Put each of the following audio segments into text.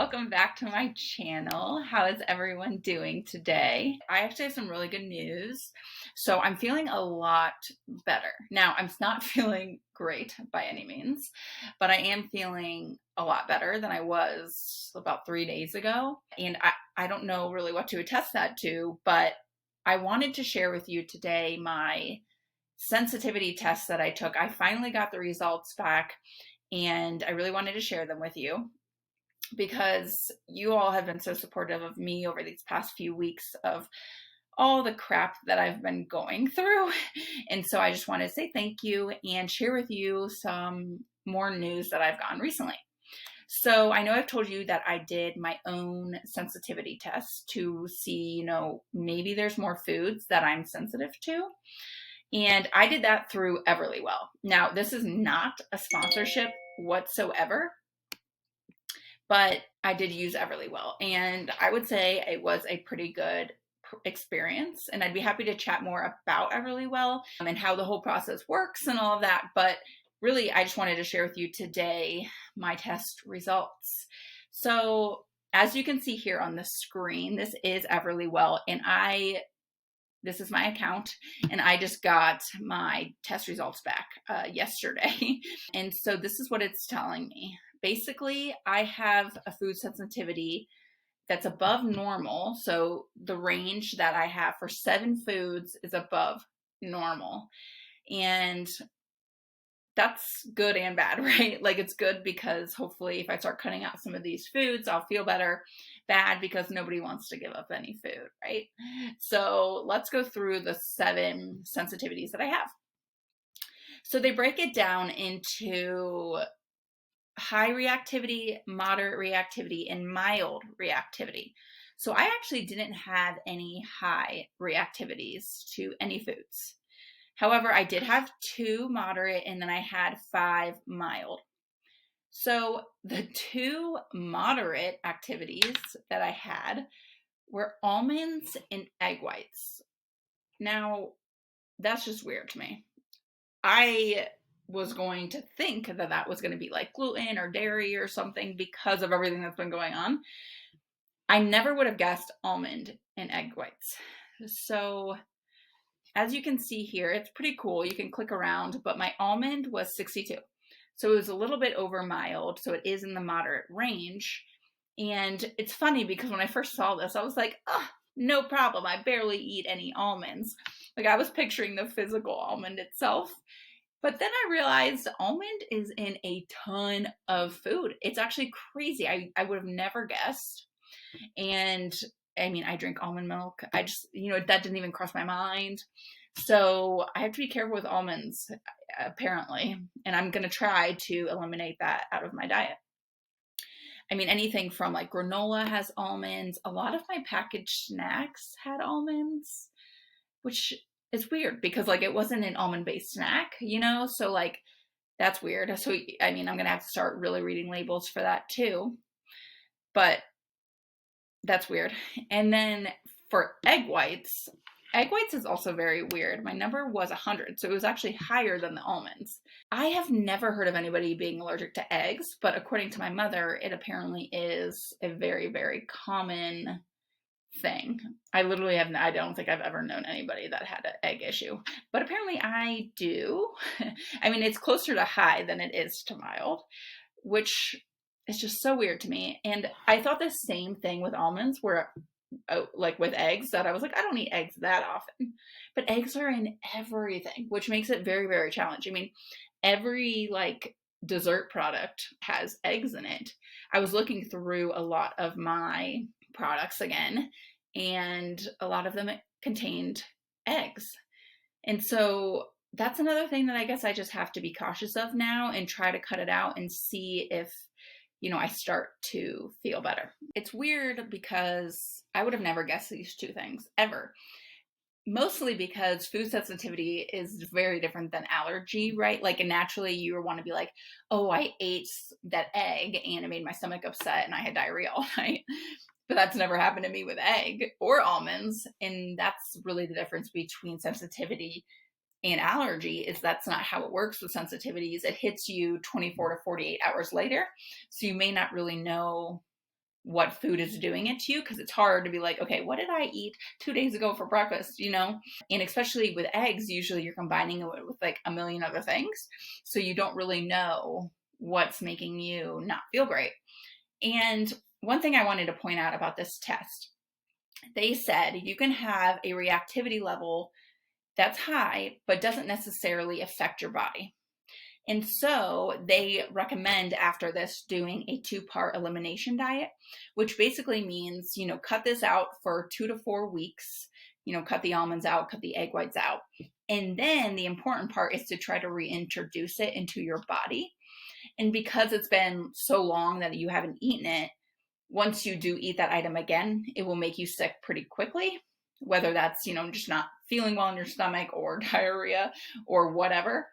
welcome back to my channel. How is everyone doing today? I actually have some really good news. So I'm feeling a lot better. Now, I'm not feeling great by any means, but I am feeling a lot better than I was about 3 days ago. And I don't know really what to attest that to, but I wanted to share with you today my sensitivity test that I took. I finally got the results back and I really wanted to share them with you because you all have been so supportive of me over these past few weeks of all the crap that I've been going through. And so I just want to say thank you and share with you some more news that I've gotten recently. So I know I've told you that I did my own sensitivity test to see, maybe there's more foods that I'm sensitive to. And I did that through Everlywell. Now, this is not a sponsorship whatsoever, but I did use Everlywell, and I would say it was a pretty good experience, and I'd be happy to chat more about Everlywell and how the whole process works and all of that, but really I just wanted to share with you today my test results. So as you can see here on the screen, this is Everlywell, and this is my account, and I just got my test results back yesterday. And so this is what it's telling me. Basically, I have a food sensitivity that's above normal. So the range that I have for 7 foods is above normal. And that's good and bad, right? Like, it's good because hopefully if I start cutting out some of these foods, I'll feel better. Bad because nobody wants to give up any food, right? So let's go through the 7 sensitivities that I have. So they break it down into high reactivity, moderate reactivity, and mild reactivity. So I actually didn't have any high reactivities to any foods. However, I did have 2 moderate, and then I had 5 mild. So the 2 moderate activities that I had were almonds and egg whites. Now, that's just weird to me. I was going to think that that was going to be like gluten or dairy or something because of everything that's been going on. I never would have guessed almond and egg whites. So as you can see here, it's pretty cool. You can click around, but my almond was 62. So it was a little bit over mild. So it is in the moderate range. And it's funny because when I first saw this, I was like, oh, no problem. I barely eat any almonds. Like, I was picturing the physical almond itself. But then I realized almond is in a ton of food. It's actually crazy. I would have never guessed. And I mean, I drink almond milk. I just, that didn't even cross my mind. So I have to be careful with almonds, apparently. And I'm going to try to eliminate that out of my diet. I mean, anything from like granola has almonds. A lot of my packaged snacks had almonds, which is weird because like it wasn't an almond-based snack, so like that's weird. So I mean, I'm gonna have to start really reading labels for that too, but that's weird. And then for egg whites is also very weird. My number was 100, so it was actually higher than the almonds. I have never heard of anybody being allergic to eggs, but according to my mother, it apparently is a very, very common thing. I don't think I've ever known anybody that had an egg issue, but apparently I do. I mean, it's closer to high than it is to mild, which is just so weird to me. And I thought the same thing with almonds, where like with eggs, that I was like, I don't eat eggs that often, but eggs are in everything, which makes it very, very challenging. I mean, every like dessert product has eggs in it. I was looking through a lot of my products again, and a lot of them contained eggs. And so that's another thing that I guess I just have to be cautious of now and try to cut it out and see if, I start to feel better. It's weird because I would have never guessed these 2 things ever. Mostly because food sensitivity is very different than allergy, right? Like, naturally you want to be like, oh, I ate that egg and it made my stomach upset and I had diarrhea all night. But that's never happened to me with egg or almonds. And that's really the difference between sensitivity and allergy, is that's not how it works with sensitivities. It hits you 24 to 48 hours later. So you may not really know what food is doing it to you, because it's hard to be like, okay, what did I eat 2 days ago for breakfast, And especially with eggs, usually you're combining it with like a million other things. So you don't really know what's making you not feel great. And one thing I wanted to point out about this test, they said you can have a reactivity level that's high, but doesn't necessarily affect your body. And so they recommend after this doing a 2-part elimination diet, which basically means, cut this out for 2 to 4 weeks, cut the almonds out, cut the egg whites out. And then the important part is to try to reintroduce it into your body. And because it's been so long that you haven't eaten it, once you do eat that item again, it will make you sick pretty quickly, whether that's, just not feeling well in your stomach or diarrhea or whatever.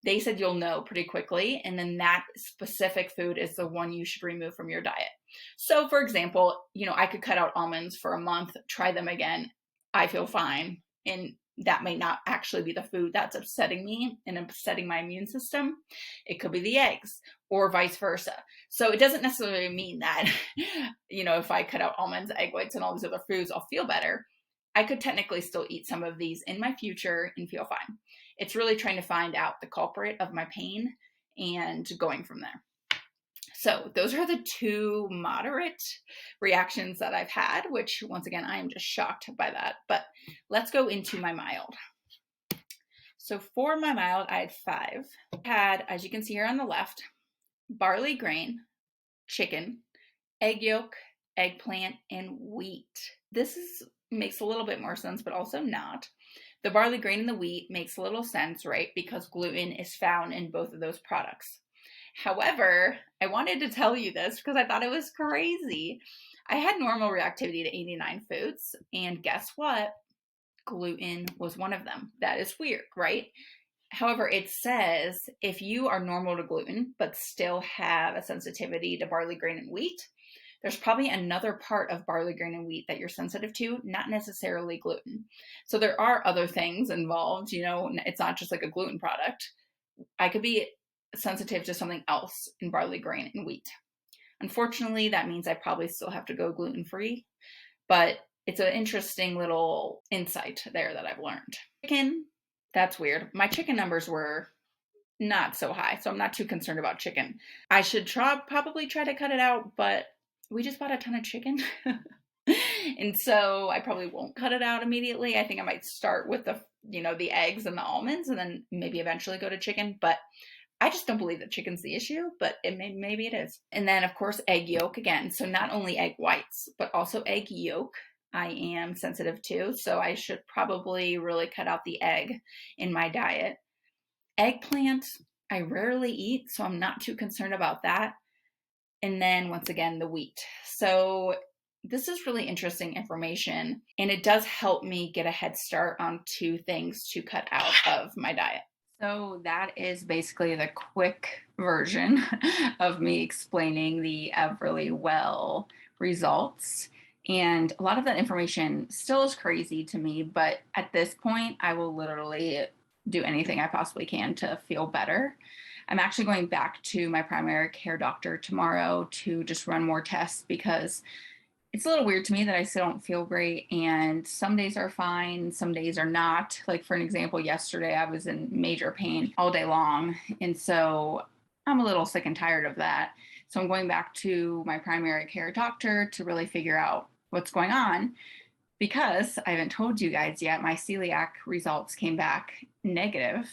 They said you'll know pretty quickly, and then that specific food is the one you should remove from your diet. So for example, I could cut out almonds for a month, try them again, I feel fine, and that may not actually be the food that's upsetting me and upsetting my immune system. It could be the eggs or vice versa. So it doesn't necessarily mean that, if I cut out almonds, egg whites, and all these other foods, I'll feel better. I could technically still eat some of these in my future and feel fine. It's really trying to find out the culprit of my pain and going from there. So those are the 2 moderate reactions that I've had, which once again, I am just shocked by that. But let's go into my mild. So for my mild, I had 5. I had, as you can see here on the left, barley grain, chicken, egg yolk, eggplant, and wheat. This makes a little bit more sense, but also not. The barley grain and the wheat makes a little sense, right? Because gluten is found in both of those products. However, I wanted to tell you this because I thought it was crazy. I had normal reactivity to 89 foods, and guess what? Gluten was one of them. That is weird, right? However, it says if you are normal to gluten, but still have a sensitivity to barley grain and wheat, there's probably another part of barley grain and wheat that you're sensitive to, not necessarily gluten. So there are other things involved, it's not just like a gluten product. I could be sensitive to something else in barley grain and wheat. Unfortunately, that means I probably still have to go gluten-free, but it's an interesting little insight there that I've learned. Chicken, that's weird. My chicken numbers were not so high, so I'm not too concerned about chicken. I should probably try to cut it out, but we just bought a ton of chicken. And so I probably won't cut it out immediately. I think I might start with the eggs and the almonds and then maybe eventually go to chicken. But I just don't believe that chicken's the issue, but maybe it is. And then of course, egg yolk again. So not only egg whites, but also egg yolk I am sensitive to. So I should probably really cut out the egg in my diet. Eggplant, I rarely eat, so I'm not too concerned about that. And then once again, the wheat. So this is really interesting information, and it does help me get a head start on 2 things to cut out of my diet. So that is basically the quick version of me explaining the Everlywell results. And a lot of that information still is crazy to me, but at this point, I will literally do anything I possibly can to feel better. I'm actually going back to my primary care doctor tomorrow to just run more tests because it's a little weird to me that I still don't feel great, and some days are fine, some days are not. Like for an example, yesterday I was in major pain all day long, and so I'm a little sick and tired of that. So I'm going back to my primary care doctor to really figure out what's going on. Because I haven't told you guys yet, my celiac results came back negative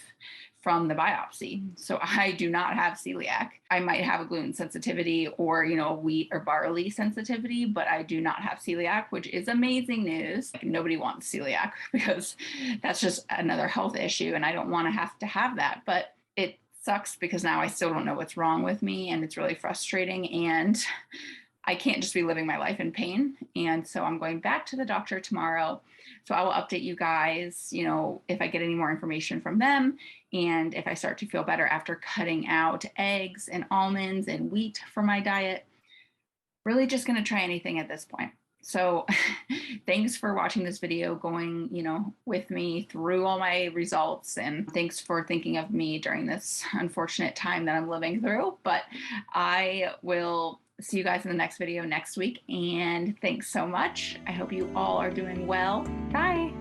from the biopsy. So I do not have celiac. I might have a gluten sensitivity or, wheat or barley sensitivity, but I do not have celiac, which is amazing news. Nobody wants celiac because that's just another health issue, and I don't want to have that. But it sucks because now I still don't know what's wrong with me, and it's really frustrating. And I can't just be living my life in pain. And so I'm going back to the doctor tomorrow. So I will update you guys, if I get any more information from them and if I start to feel better after cutting out eggs and almonds and wheat from my diet. Really just going to try anything at this point. So thanks for watching this video, going, with me through all my results, and thanks for thinking of me during this unfortunate time that I'm living through. But I will see you guys in the next video next week, and thanks so much. I hope you all are doing well. Bye.